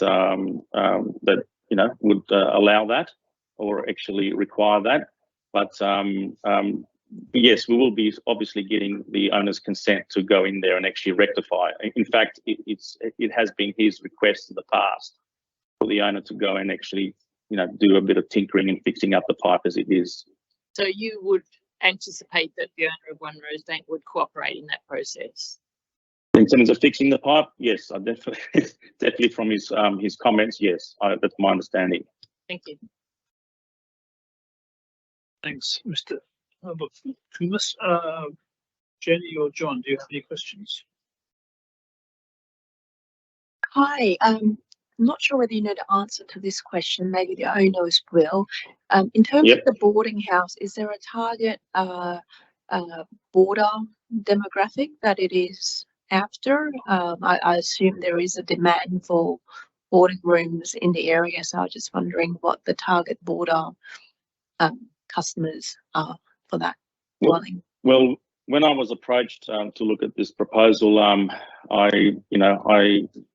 you know would allow that, or actually require that. But yes, we will be obviously getting the owner's consent to go in there and actually rectify. In fact, it has been his request in the past for the owner to go and actually, you know, do a bit of tinkering and fixing up the pipe as it is. So you would anticipate that the owner of One Rosebank would cooperate in that process? In terms of fixing the pipe, yes, I definitely from his comments, yes, that's my understanding. Thank you. Thanks, Mr. Kumas. Jenny or John, do you have any questions? Hi, I'm not sure whether you know the answer to this question, maybe the owners will. In terms of the boarding house, is there a target border demographic that it is after? I assume there is a demand for boarding rooms in the area, so I was just wondering what the target border customers are for that dwelling. Well, when I was approached to look at this proposal,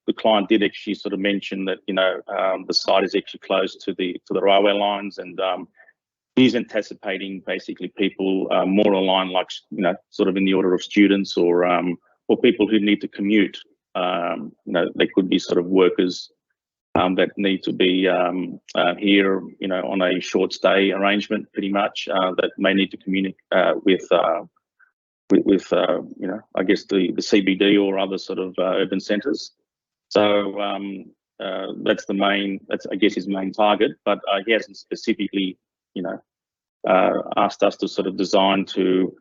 the client did actually sort of mention that, you know, the site is actually close to the railway lines, and he's anticipating basically people more aligned, like, you know, sort of in the order of students or people who need to commute. You know, they could be sort of workers that need to be here, you know, on a short stay arrangement, pretty much, that may need to communicate with you know, I guess the CBD or other sort of urban centres. So that's I guess his main target, but he hasn't specifically, you know, asked us to sort of design to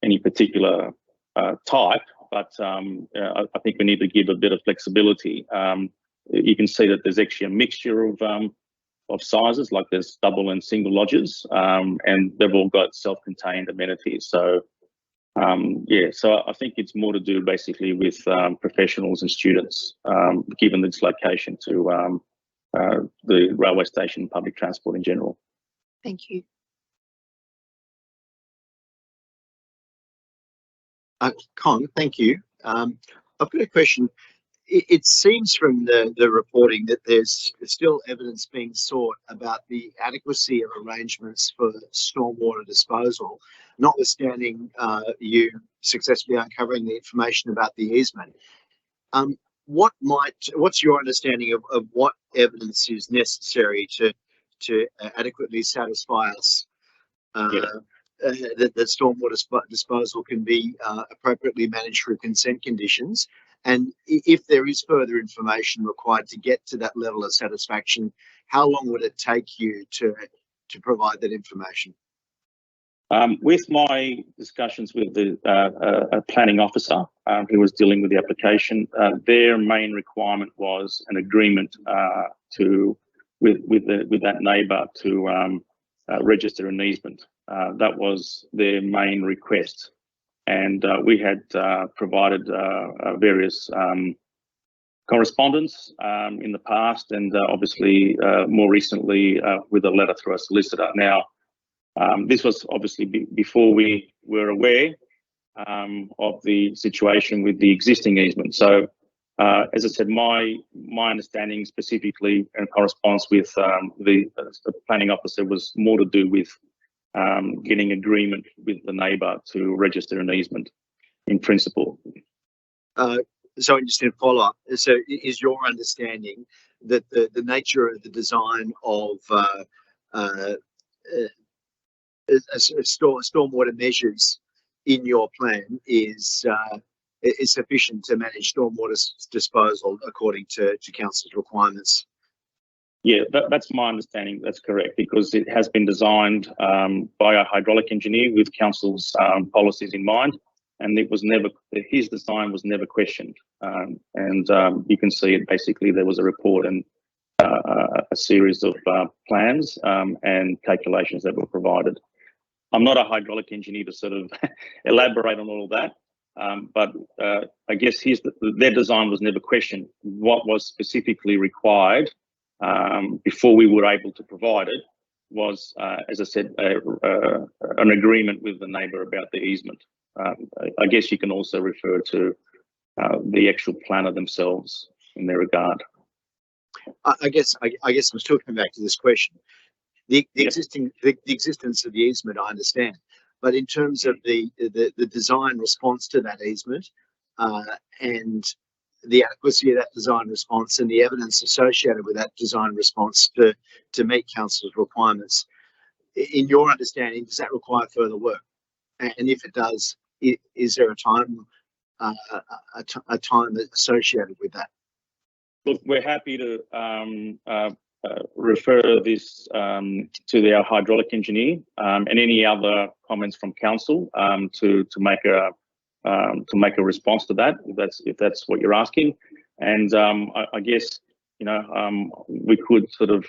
any particular type, but I think we need to give a bit of flexibility. You can see that there's actually a mixture of sizes, like there's double and single lodges, and they've all got self-contained amenities. So Yeah, so I think it's more to do basically with professionals and students, given its location to the railway station, public transport in general. Thank you. Con, thank you. I've got a question. It seems from the reporting that there's still evidence being sought about the adequacy of arrangements for stormwater disposal, notwithstanding you successfully uncovering the information about the easement. What's your understanding of what evidence is necessary to adequately satisfy us that stormwater disposal can be appropriately managed through consent conditions? And if there is further information required to get to that level of satisfaction, how long would it take you to provide that information? With my discussions with the planning officer who was dealing with the application, their main requirement was an agreement with that neighbour to register an easement. That was their main request, and we had provided various correspondence in the past, and obviously more recently with a letter through a solicitor. Now, this was obviously before we were aware of the situation with the existing easement. So, as I said, my understanding specifically in correspondence with the planning officer was more to do with getting agreement with the neighbour to register an easement in principle. So just in follow-up, so is your understanding that the nature of the design of stormwater measures in your plan is sufficient to manage stormwater disposal according to council's requirements? Yeah, that's my understanding. That's correct, because it has been designed by a hydraulic engineer with council's policies in mind, and his design was never questioned. And you can see it basically. There was a report and a series of plans and calculations that were provided. I'm not a hydraulic engineer to sort of elaborate on all of that, but I guess their design was never questioned. What was specifically required before we were able to provide it was, as I said, an agreement with the neighbour about the easement. I guess you can also refer to the actual planner themselves in their regard. I guess I'm still coming back to this question. The existence of the easement, I understand, but in terms of the design response to that easement and the adequacy of that design response and the evidence associated with that design response to meet council's requirements, in your understanding, does that require further work? And if it does, is there a time associated with that? Look, we're happy to refer this to our hydraulic engineer and any other comments from council to make a response to that, if that's what you're asking. And I guess we could sort of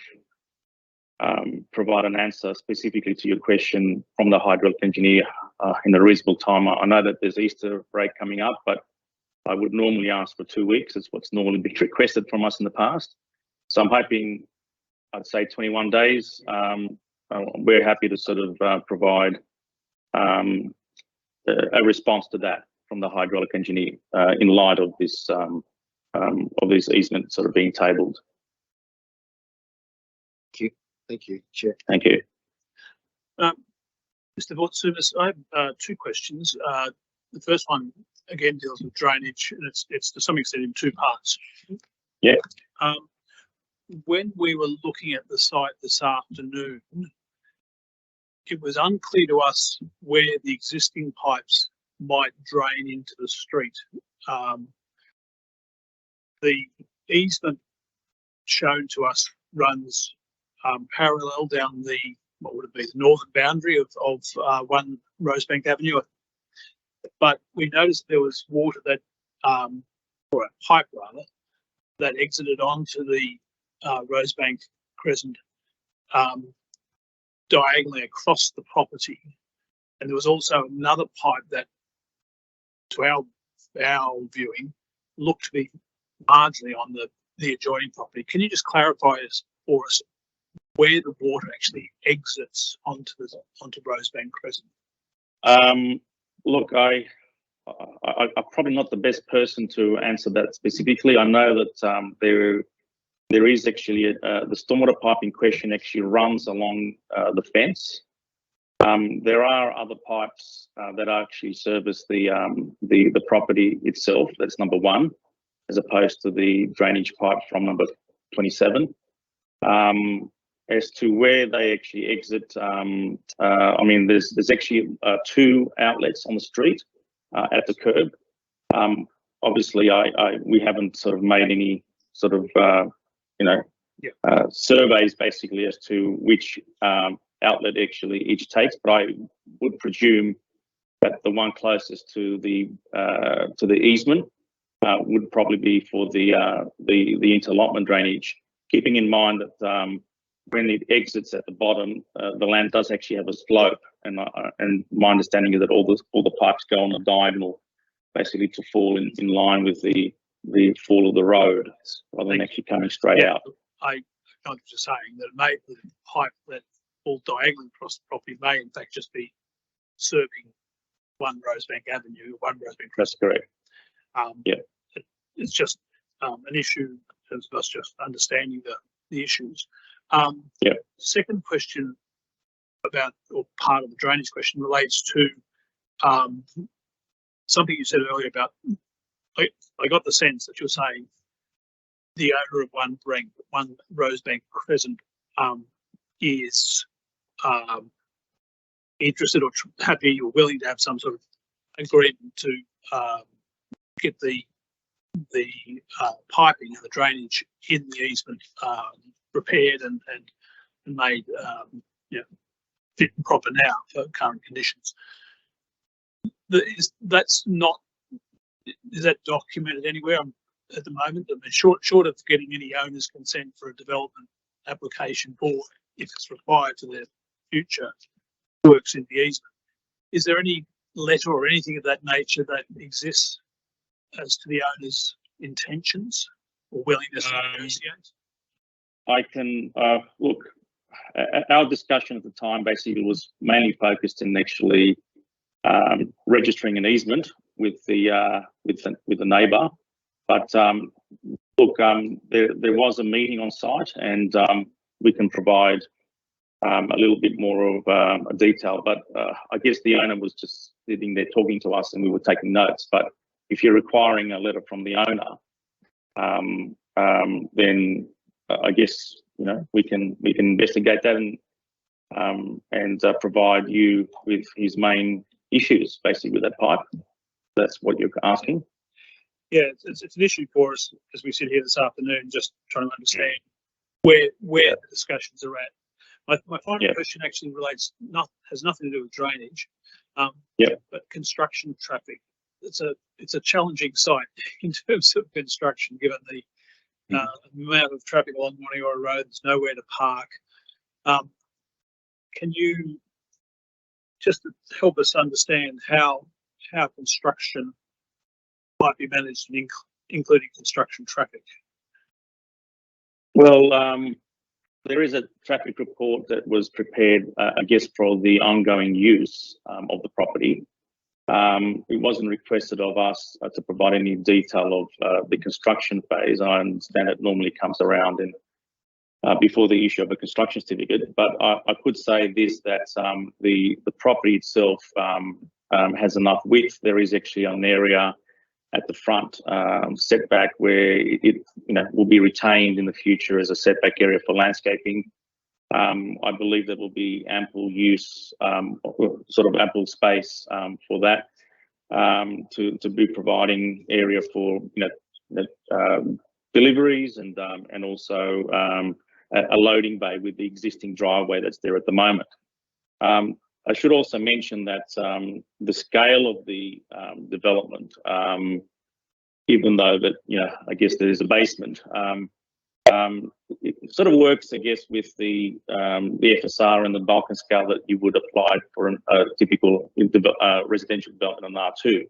provide an answer specifically to your question from the hydraulic engineer in a reasonable time. I know that there's Easter break coming up, but I would normally ask for 2 weeks. It's what's normally been requested from us in the past. So I'm hoping, I'd say 21 days. We're happy to sort of provide a response to that from the hydraulic engineer in light of this easement sort of being tabled. Thank you, Chair. Thank you. Mr. Vortsoumis, I have two questions. The first one again deals with drainage, and it's to some extent in two parts. Yeah. When we were looking at the site this afternoon, it was unclear to us where the existing pipes might drain into the street. The easement shown to us runs parallel down what would it be, the northern boundary of 1 Rosebank Avenue. But we noticed there was water that, or a pipe rather, that exited onto the Rosebank Crescent diagonally across the property. And there was also another pipe that to our viewing, look to be largely on the adjoining property. Can you just clarify for us where the water actually exits onto Rosebank Crescent? Look, I'm probably not the best person to answer that specifically. I know that there is actually the stormwater pipe in question actually runs along the fence. There are other pipes that actually service the property itself. That's number one, as opposed to the drainage pipe from number 27. As to where they actually exit, I mean, there's actually 2 outlets on the street at the curb. Obviously, we haven't sort of made any sort of surveys basically as to which outlet actually each takes, but I would presume that the one closest to the easement would probably be for the interallotment drainage, keeping in mind that when it exits at the bottom, the land does actually have a slope, and my understanding is that all the pipes go on a diagonal, basically to fall in line with the fall of the road, rather than actually coming straight out. I'm just saying that the pipe that falls diagonally across the property may in fact just be serving one Rosebank Avenue, one Rosebank. That's correct. It's just an issue in terms of us just understanding the issues. Second question about, or part of the drainage question, relates to something you said earlier about, I got the sense that you're saying the owner of one Rosebank Crescent is interested or happy or willing to have some sort of agreement to get the piping and the drainage in the easement repaired and made fit and proper now for current conditions. Is that documented anywhere at the moment? I mean, short of getting any owner's consent for a development application, or if it's required for their future works in the easement, is there any letter or anything of that nature that exists as to the owner's intentions or willingness to negotiate? I can look. Our discussion at the time basically was mainly focused in actually registering an easement with the neighbour, but look, there was a meeting on site, and we can provide a little bit more of a detail. But I guess the owner was just sitting there talking to us, and we were taking notes. But if you're requiring a letter from the owner, then I guess we can investigate that and provide you with his main issues, basically, with that pipe. That's what you're asking. Yeah, it's an issue for us as we sit here this afternoon, just trying to understand where the discussions are at. My final question actually has nothing to do with drainage, but construction traffic. It's a challenging site in terms of construction, given the amount of traffic along Moniora Road. There's nowhere to park. Can you just help us understand how construction might be managed, including construction traffic? Well, there is a traffic report that was prepared, I guess, for the ongoing use of the property. It wasn't requested of us to provide any detail of the construction phase. I understand it normally comes around before the issue of a construction certificate. But I could say this, that the property itself has enough width. There is actually an area at the front setback where it will be retained in the future as a setback area for landscaping. I believe there will be ample use, sort of ample space for that, to be providing area for deliveries and also a loading bay with the existing driveway that's there at the moment. I should also mention that the scale of the development, even though that I guess there is a basement, it sort of works, I guess, with the FSR and the Balkan scale that you would apply for a typical residential development on R2.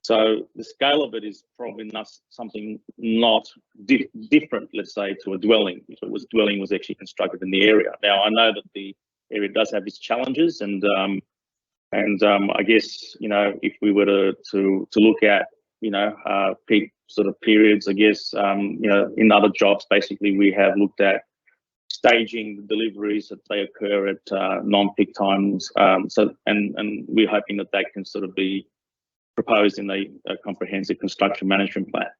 So the scale of it is probably not something not different, let's say, to a dwelling. If it was dwelling was actually constructed in the area. Now I know that the area does have its challenges, and I guess if we were to look at peak sort of periods, I guess in other jobs basically we have looked at staging the deliveries that they occur at non-peak times. And we're hoping that can sort of be proposed in a comprehensive construction management plan.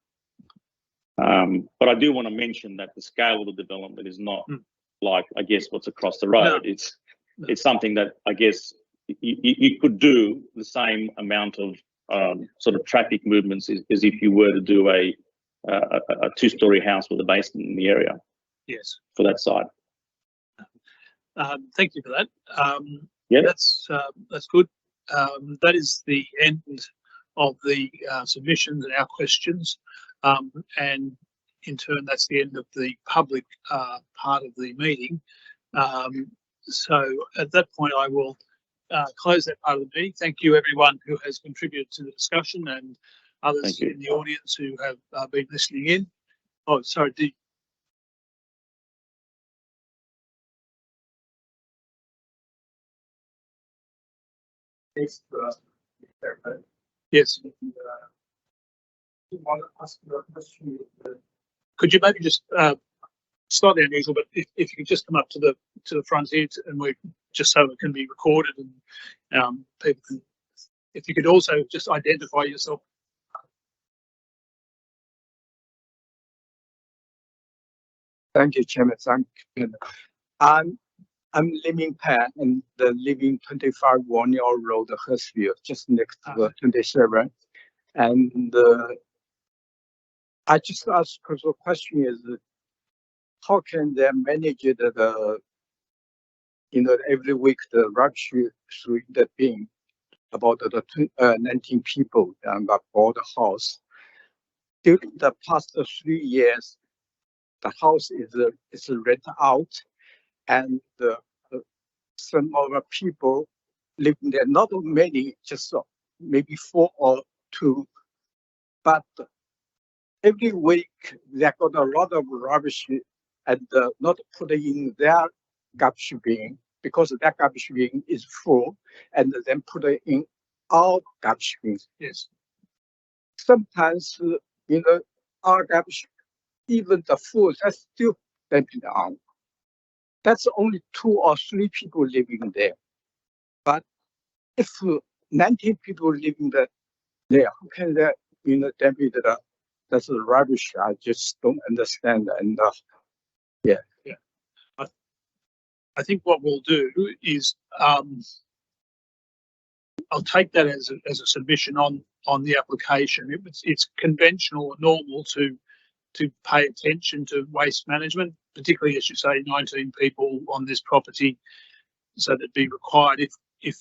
But I do want to mention that the scale of the development is not like, I guess, what's across the road. No. It's something that I guess you could do the same amount of sort of traffic movements as if you were to do a two-story house with a basement in the area. Yes. For that site. Thank you for that. Yeah. That's good. That is the end of the submissions and our questions. And in turn, that's the end of the public part of the meeting. So at that point, I will close that part of the meeting. Thank you, everyone who has contributed to the discussion, and others in the audience who have been listening in. Oh, sorry. Yes. Could you maybe just slightly unusual, but if you could just come up to the front here, and we just so it can be recorded, and people can. If you could also just identify yourself. Thank you, Chairman. Thank you. I'm living Pan and living 25 Warnial Road, Hurstville, just next to the 27. And I just asked, because the question is, how can they manage every week the rubbish through the bin about the 19 people that bought the house. During the past 3 years, the house is rented out, and some of the people living there, not many, just maybe 4 or 2, but every week they got a lot of rubbish and not put in their garbage bin because that garbage bin is full, and then put it in our garbage bin. Yes. Sometimes, our garbage, even the food, that's still dumping on. That's only 2 or 3 people living there. But if 19 people living there, how can they, dump it? That's rubbish. I just don't understand. And yeah. I think what we'll do is I'll take that as a submission on the application. It's conventional or normal to pay attention to waste management, particularly, as you say, 19 people on this property, so that'd be required. If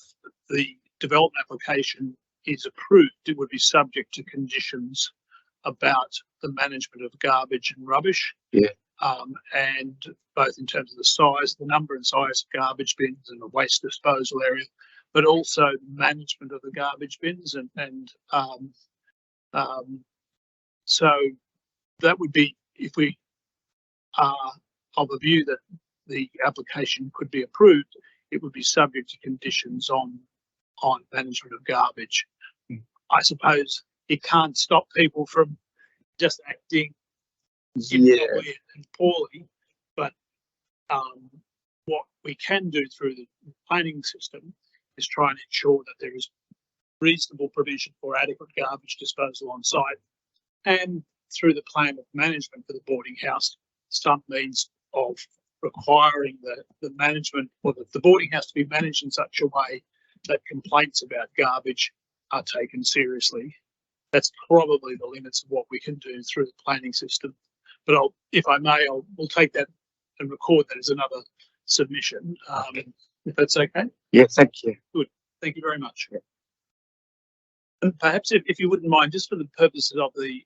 the development application is approved, it would be subject to conditions about the management of garbage and rubbish. Yeah. And both in terms of the size, the number and size of garbage bins and the waste disposal area, but also management of the garbage bins so that would be, if we are of a view that the application could be approved, it would be subject to conditions on management of garbage. I suppose it can't stop people from just acting immoderately and poorly, but what we can do through the planning system is try and ensure that there is reasonable provision for adequate garbage disposal on site, and through the plan of management for the boarding house, some means of requiring the management, or the boarding house to be managed in such a way that complaints about garbage are taken seriously. That's probably the limits of what we can do through the planning system. But if I may, we'll take that and record that as another submission, if that's okay. Yeah, thank you. Good. Thank you very much. Yeah. And perhaps if you wouldn't mind, just for the purposes of the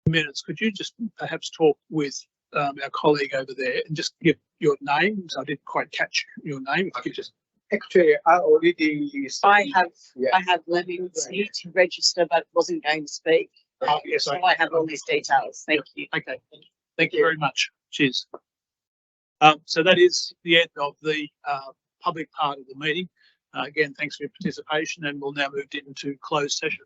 minutes, could you just perhaps talk with our colleague over there and just give your name? So I didn't quite catch your name. If you could just Actually, I already. I have Yeah. lemons here to register, but wasn't going to speak. Yes, So I have all these details. Thank you. Okay, thank you very much. Cheers. So that is the end of the public part of the meeting. Again, thanks for your participation, and we'll now move into closed session.